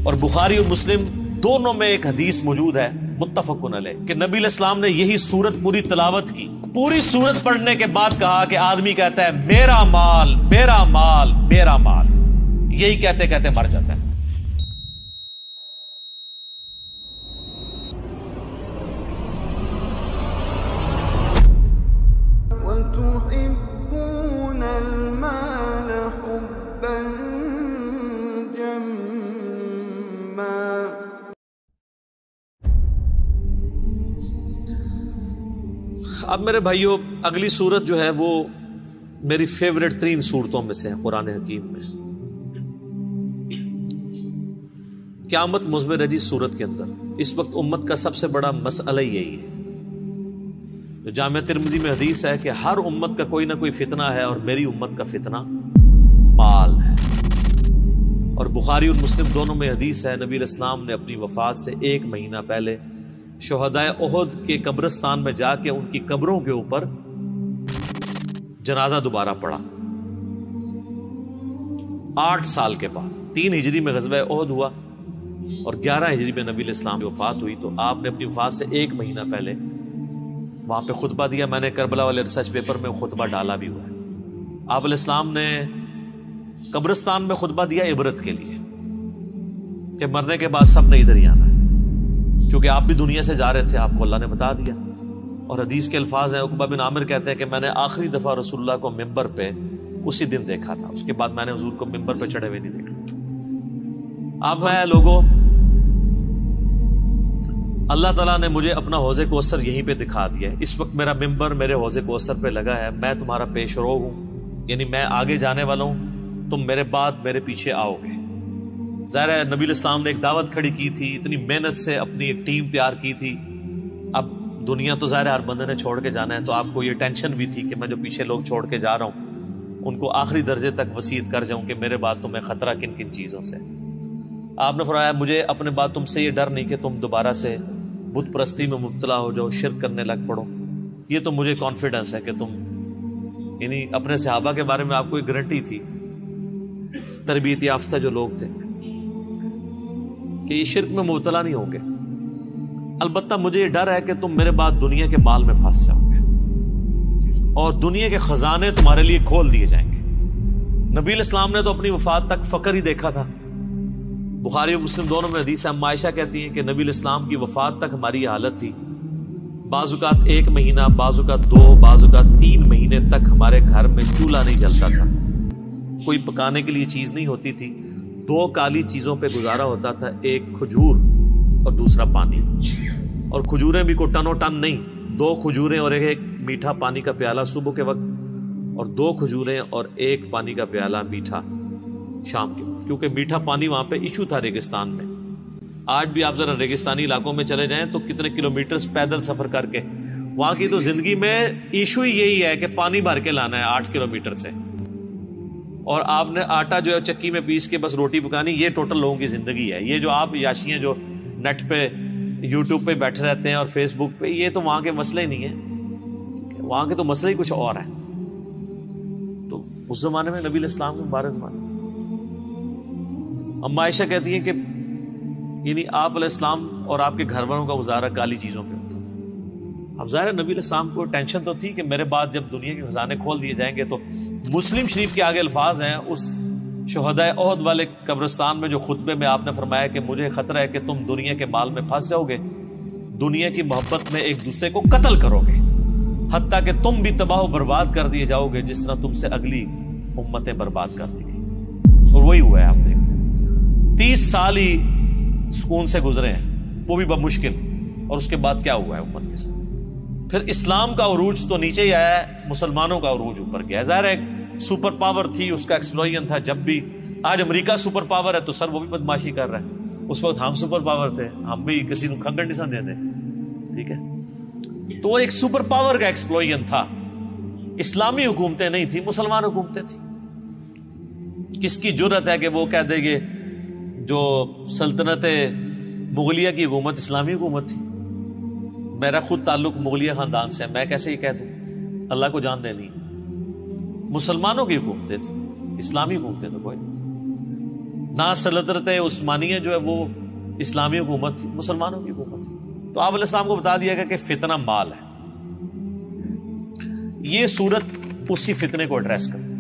اور بخاری اور مسلم دونوں میں ایک حدیث موجود ہے متفقن علیہ کہ نبی علیہ السلام نے یہی سورت پوری تلاوت کی. پوری سورت پڑھنے کے بعد کہا کہ آدمی کہتا ہے میرا مال میرا مال میرا مال، یہی کہتے کہتے مر جاتا ہے. اب میرے بھائیوں، اگلی سورت جو ہے وہ میری فیوریٹ ترین سورتوں میں سے ہے قرآن حکیم میں. قیامت مضمر ہے جی سورت کے اندر. اس وقت امت کا سب سے بڑا مسئلہ یہی ہے. جو جامع ترمذی میں حدیث ہے کہ ہر امت کا کوئی نہ کوئی فتنہ ہے، اور میری امت کا فتنہ مال ہے. اور بخاری اور مسلم دونوں میں حدیث ہے نبی علیہ السلام نے اپنی وفات سے 1 مہینہ پہلے شہدائے احد کے قبرستان میں جا کے ان کی قبروں کے اوپر جنازہ دوبارہ پڑھا. 8 سال کے بعد 3 ہجری میں غزوہ احد ہوا اور 11 ہجری میں نبی علیہ السلام کی وفات ہوئی. تو آپ نے اپنی وفات سے 1 مہینہ پہلے وہاں پہ خطبہ دیا. میں نے کربلا والے ریسرچ پیپر میں خطبہ ڈالا بھی ہوا ہے. آپ علیہ السلام نے قبرستان میں خطبہ دیا عبرت کے لیے کہ مرنے کے بعد سب نے ادھر ہی آنا ہے. چونکہ آپ بھی دنیا سے جا رہے تھے، آپ کو اللہ نے بتا دیا. اور حدیث کے الفاظ ہیں، عقبہ بن عامر کہتے ہیں کہ میں نے آخری دفعہ رسول اللہ کو ممبر پہ اسی دن دیکھا تھا. اس کے بعد میں نے حضور کو ممبر پہ چڑھے ہوئے نہیں دیکھا. اب میں لوگوں، اللہ تعالیٰ نے مجھے اپنا حوض کوثر یہیں پہ دکھا دیا ہے. اس وقت میرا ممبر میرے حوض کوثر پہ لگا ہے. میں تمہارا پیش رو ہوں، یعنی میں آگے جانے والا ہوں، تم میرے بعد میرے پیچھے آؤ گے. ظاہر ہے نبی علیہ السلام نے ایک دعوت کھڑی کی تھی، اتنی محنت سے اپنی ایک ٹیم تیار کی تھی. اب دنیا تو ظاہر ہر بندے نے چھوڑ کے جانا ہے، تو آپ کو یہ ٹینشن بھی تھی کہ میں جو پیچھے لوگ چھوڑ کے جا رہا ہوں ان کو آخری درجے تک وصیت کر جاؤں کہ میرے بعد تمہیں خطرہ کن کن چیزوں سے. آپ نے فرمایا مجھے اپنے بعد تم سے یہ ڈر نہیں کہ تم دوبارہ سے بت پرستی میں مبتلا ہو جاؤ، شرک کرنے لگ پڑو. یہ تو مجھے کانفیڈنس ہے کہ تم، یعنی اپنے صحابہ کے بارے میں آپ کو ایک گارنٹی تھی، تربیت یافتہ جو لوگ تھے، کہ یہ شرک میں مبتلا نہیں ہوں گے. البتہ مجھے یہ ڈر ہے کہ تم میرے بعد دنیا کے مال میں پھنس جاؤ گے اور دنیا کے خزانے تمہارے لیے کھول دیے جائیں گے. نبی علیہ السلام نے تو اپنی وفات تک فقر ہی دیکھا تھا. بخاری اور مسلم دونوں میں حدیث ہے. عائشہ کہتی ہیں کہ نبی علیہ السلام کی وفات تک ہماری یہ حالت تھی، بعض اوقات 1 مہینہ، بعض اوقات 2، بعض اوقات 3 مہینے تک ہمارے گھر میں چولہا نہیں جلتا تھا. کوئی پکانے کے لیے چیز نہیں ہوتی تھی. 2 کالی چیزوں پہ گزارا ہوتا تھا، ایک کھجور اور دوسرا پانی. اور کھجوریں بھی کو ٹن و ٹن نہیں، 2 کھجوریں اور ایک میٹھا پانی کا پیالہ صبح کے وقت، اور 2 کھجوریں اور 1 پانی کا پیالہ میٹھا شام کے وقت. کیونکہ میٹھا پانی وہاں پہ ایشو تھا ریگستان میں. آج بھی آپ ذرا ریگستانی علاقوں میں چلے جائیں تو کتنے کلومیٹرز پیدل سفر کر کے، وہاں کی تو زندگی میں ایشو ہی یہی ہے کہ پانی بھر کے لانا ہے 8 کلومیٹر سے. اور آپ نے آٹا جو ہے چکی میں پیس کے بس روٹی پکانی. یہ ٹوٹل لوگوں کی زندگی ہے. یہ جو آپ یاشیاں جو نیٹ پہ یوٹیوب پہ بیٹھے رہتے ہیں اور فیس بک پہ، یہ تو وہاں کے مسئلے ہی نہیں ہیں. وہاں کے تو مسئلے ہی کچھ اور ہیں. تو اس زمانے میں نبی علیہ السلام کے مبارک زمانے، اما عائشہ کہتی ہیں کہ یعنی آپ علیہ السلام اور آپ کے گھر والوں کا گزارا کالی چیزوں پہ ہوتا تھا. اب ظاہر نبی علیہ السلام کو ٹینشن تو تھی کہ میرے بعد جب دنیا کے خزانے کھول دیے جائیں گے. تو مسلم شریف کے آگے الفاظ ہیں اس شہدائے احد والے قبرستان میں جو خطبے میں آپ نے فرمایا کہ مجھے خطرہ ہے کہ تم دنیا کے مال میں پھنس جاؤ گے، دنیا کی محبت میں ایک دوسرے کو قتل کرو گے، حتیٰ کہ تم بھی تباہ و برباد کر دیے جاؤ گے جس طرح تم سے اگلی امتیں برباد کر دی گئی. اور وہی ہوا ہے. آپ دیکھ 30 سال ہی سکون سے گزرے ہیں، وہ بھی بمشکل. اور اس کے بعد کیا ہوا ہے امت کے ساتھ؟ پھر اسلام کا عروج تو نیچے ہی آیا ہے، مسلمانوں کا عروج اوپر گیا ہے. ظاہر ہے ایک سپر پاور تھی، اس کا ایکسپلوژن تھا. جب بھی آج امریکہ سپر پاور ہے تو سر وہ بھی بدماشی کر رہا ہے. اس وقت ہم سپر پاور تھے، ہم بھی کسی کو کھنگڑ نہیں دے دیں. ٹھیک ہے، تو وہ ایک سپر پاور کا ایکسپلوژن تھا. اسلامی حکومتیں نہیں تھی، مسلمان حکومتیں تھیں. کس کی جرت ہے کہ وہ کہہ دے گے جو سلطنت مغلیہ کی حکومت اسلامی حکومت تھی؟ میرا خود تعلق مغلیہ خاندان سے ہے، میں کیسے یہ کہہ دوں؟ اللہ کو جان دینی. مسلمانوں کی حکومتیں تھیں، اسلامی حکومتیں تو کوئی نہیں تھی. نہ سلطنت عثمانیہ جو ہے وہ اسلامی حکومت تھی، مسلمانوں کی حکومت تھی۔ تو آپ علیہ السلام کو بتا دیا گیا کہ فتنہ مال ہے۔ یہ صورت اسی فتنے کو ایڈریس کرتی ہے،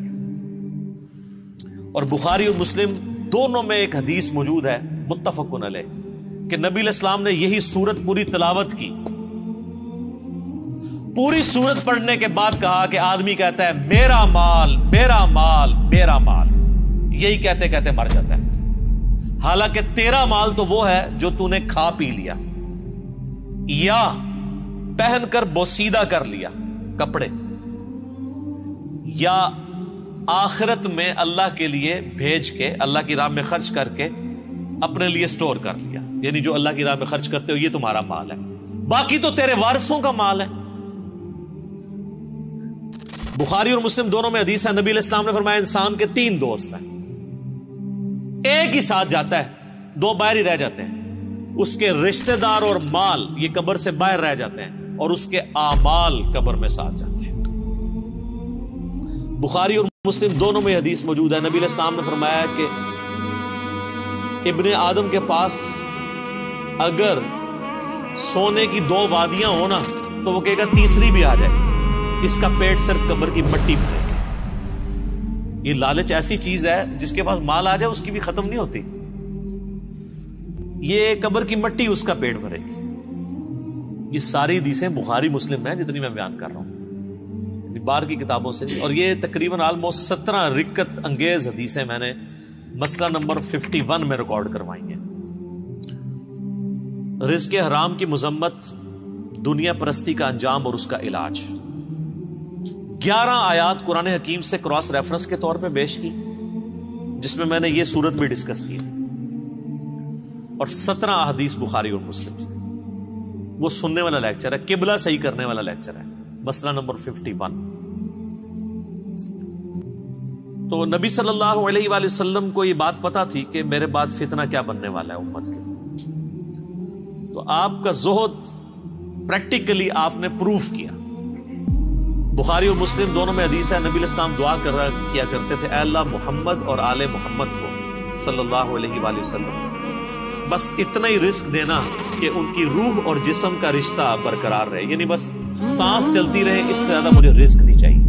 اور بخاری اور مسلم دونوں میں ایک حدیث موجود ہے متفق علیہ کہ نبی علیہ السلام نے یہی صورت پوری تلاوت کی، پوری صورت پڑھنے کے بعد کہا کہ آدمی کہتا ہے میرا مال میرا مال میرا مال، یہی کہتے کہتے مر جاتا ہے، حالانکہ تیرا مال تو وہ ہے جو تو نے کھا پی لیا یا پہن کر بوسیدہ کر لیا کپڑے، یا آخرت میں اللہ کے لیے بھیج کے اللہ کی راہ میں خرچ کر کے اپنے لیے سٹور کر لیا، یعنی جو اللہ کی راہ میں خرچ کرتے ہو یہ تمہارا مال ہے، باقی تو تیرے وارثوں کا مال ہے۔ بخاری اور مسلم دونوں میں حدیث ہے، نبی علیہ السلام نے فرمایا انسان کے 3 دوست ہیں، ایک ہی ساتھ جاتا ہے، 2 باہر ہی رہ جاتے ہیں، اس کے رشتہ دار اور مال یہ قبر سے باہر رہ جاتے ہیں، اور اس کے اعمال قبر میں ساتھ جاتے ہیں۔ بخاری اور مسلم دونوں میں حدیث موجود ہے، نبی علیہ السلام نے فرمایا کہ ابن آدم کے پاس اگر سونے کی 2 وادیاں ہونا تو وہ کہے گا تیسری بھی آ جائے، اس کا پیٹ صرف قبر کی مٹی بھرے گا۔ یہ لالچ ایسی چیز ہے جس کے پاس مال آ جائے اس کی بھی ختم نہیں ہوتی، یہ قبر کی مٹی اس کا پیٹ بھرے گی۔ یہ ساری حدیثیں بخاری مسلم میں جتنی میں بیان کر رہا ہوں، باہر کی کتابوں سے، اور یہ تقریباً آلموسٹ 17 رکت انگیز حدیثیں میں نے مسئلہ نمبر 51 میں ریکارڈ کروائی ہیں۔ رزق حرام کی مذمت، دنیا پرستی کا انجام اور اس کا علاج۔ 11 آیات قرآن حکیم سے کراس ریفرنس کے طور پہ پیش کی، جس میں نے یہ صورت بھی ڈسکس کی تھی، اور 17 احادیث بخاری اور مسلم سے۔ وہ سننے والا لیکچر ہے، قبلہ صحیح کرنے والا لیکچر ہے، مسئلہ نمبر 51۔ تو نبی صلی اللہ علیہ وآلہ وسلم کو یہ بات پتا تھی کہ میرے بعد فتنہ کیا بننے والا ہے امت کے، تو آپ کا زہد پریکٹیکلی آپ نے پروف کیا۔ بخاری اور مسلم دونوں میں حدیث ہے، نبی علیہ السلام دعا کیا کرتے تھے، اے اللہ محمد اور آل محمد کو صلی اللہ علیہ وآلہ وسلم بس اتنا ہی رزق دینا کہ ان کی روح اور جسم کا رشتہ برقرار رہے، یعنی بس سانس چلتی رہے، اس سے زیادہ مجھے رزق نہیں چاہیے۔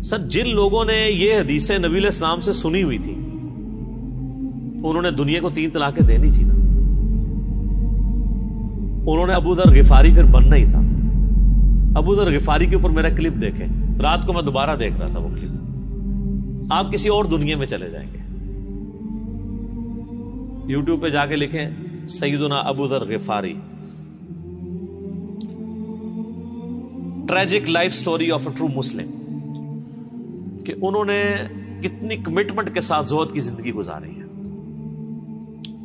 سر جن لوگوں نے یہ حدیثیں نبی علیہ السلام سے سنی ہوئی تھی انہوں نے دنیا کو 3 طلاقیں دینی تھی نا، انہوں نے ابو ذر غفاری پھر بننا ہی تھا۔ ابو ذر غفاری کے اوپر میرا کلپ دیکھیں، رات کو میں دوبارہ دیکھ رہا تھا وہ کلپ، آپ کسی اور دنیا میں چلے جائیں گے۔ یوٹیوب پہ جا کے لکھیں سیدنا ابو ذر غفاری، tragic life story of a true Muslim, کہ انہوں نے کتنی کمٹمنٹ کے ساتھ زہد کی زندگی گزاری ہے۔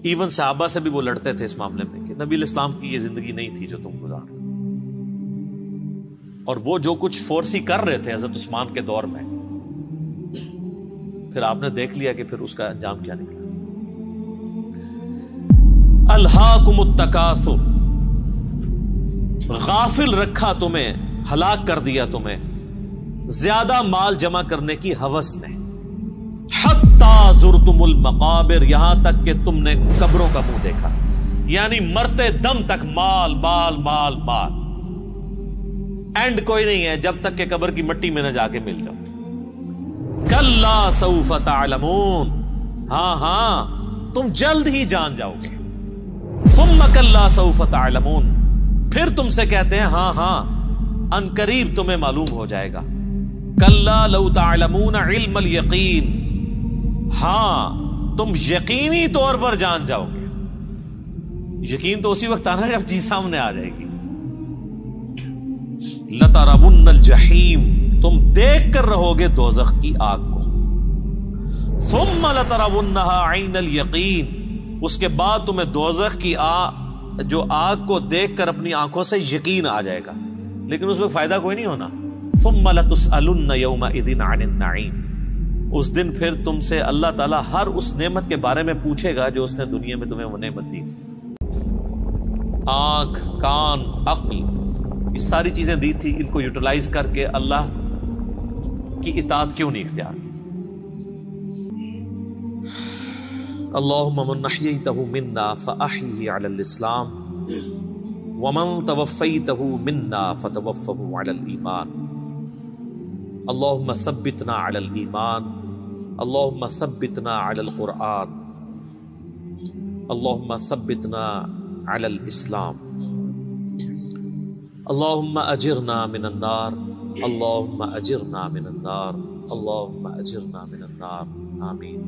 ایون صحابہ سے بھی وہ لڑتے تھے اس معاملے میں کہ نبی علیہ السلام کی یہ زندگی نہیں تھی جو تم گزار رہے، اور وہ جو کچھ فورسی کر رہے تھے حضرت عثمان کے دور میں، پھر آپ نے دیکھ لیا کہ پھر اس کا انجام کیا نکلا۔ الہاکم التکاثر، غافل رکھا تمہیں، ہلاک کر دیا تمہیں زیادہ مال جمع کرنے کی ہوس نے، حتی زرتم المقابر، یہاں تک کہ تم نے قبروں کا منہ دیکھا، یعنی مرتے دم تک مال مال مال مال، اینڈ کوئی نہیں ہے جب تک کہ قبر کی مٹی میں نہ جا کے مل جاؤ۔ کلا سوف تعلمون، ہاں ہاں تم جلد ہی جان جاؤ گے۔ ثم کلا سوف تعلمون، پھر تم سے کہتے ہیں ہاں ہاں ان قریب تمہیں معلوم ہو جائے گا۔ کلا لو تعلمون علم الیقین، ہاں تم یقینی طور پر جان جاؤ گے۔ یقین تو اسی وقت آنا جب چیز سامنے آ جائے گی۔ لترون الجحیم، تم دیکھ کر رہو گے دوزخ کی آگ کو۔ ثم لترونها عین الیقین، اس کے بعد تمہیں دوزخ کی جو آگ کو دیکھ کر اپنی آنکھوں سے یقین آ جائے گا، لیکن اس میں فائدہ کوئی نہیں ہونا۔ ثم لتسألن یومئذ عن النعیم، اس دن پھر تم سے اللہ تعالیٰ ہر اس نعمت کے بارے میں پوچھے گا جو اس نے دنیا میں تمہیں وہ نعمت دی تھی۔ آنکھ، کان، عقل، یہ ساری چیزیں دی تھی، ان کو یوٹیلائز کر کے اللہ کی اطاعت کیوں نہیں اختیار کی؟ اللہم من احییتہ منا فاحیہ علی الاسلام ومن توفیتہ منا فتوفہ علی الایمان اللہم ثبتنا علی الایمان اللہم ثبتنا علی القرآن اللہم ثبتنا علی الاسلام اللہم اجرنا من النار اللہم اجرنا من النار اللہم اجرنا من النار آمین.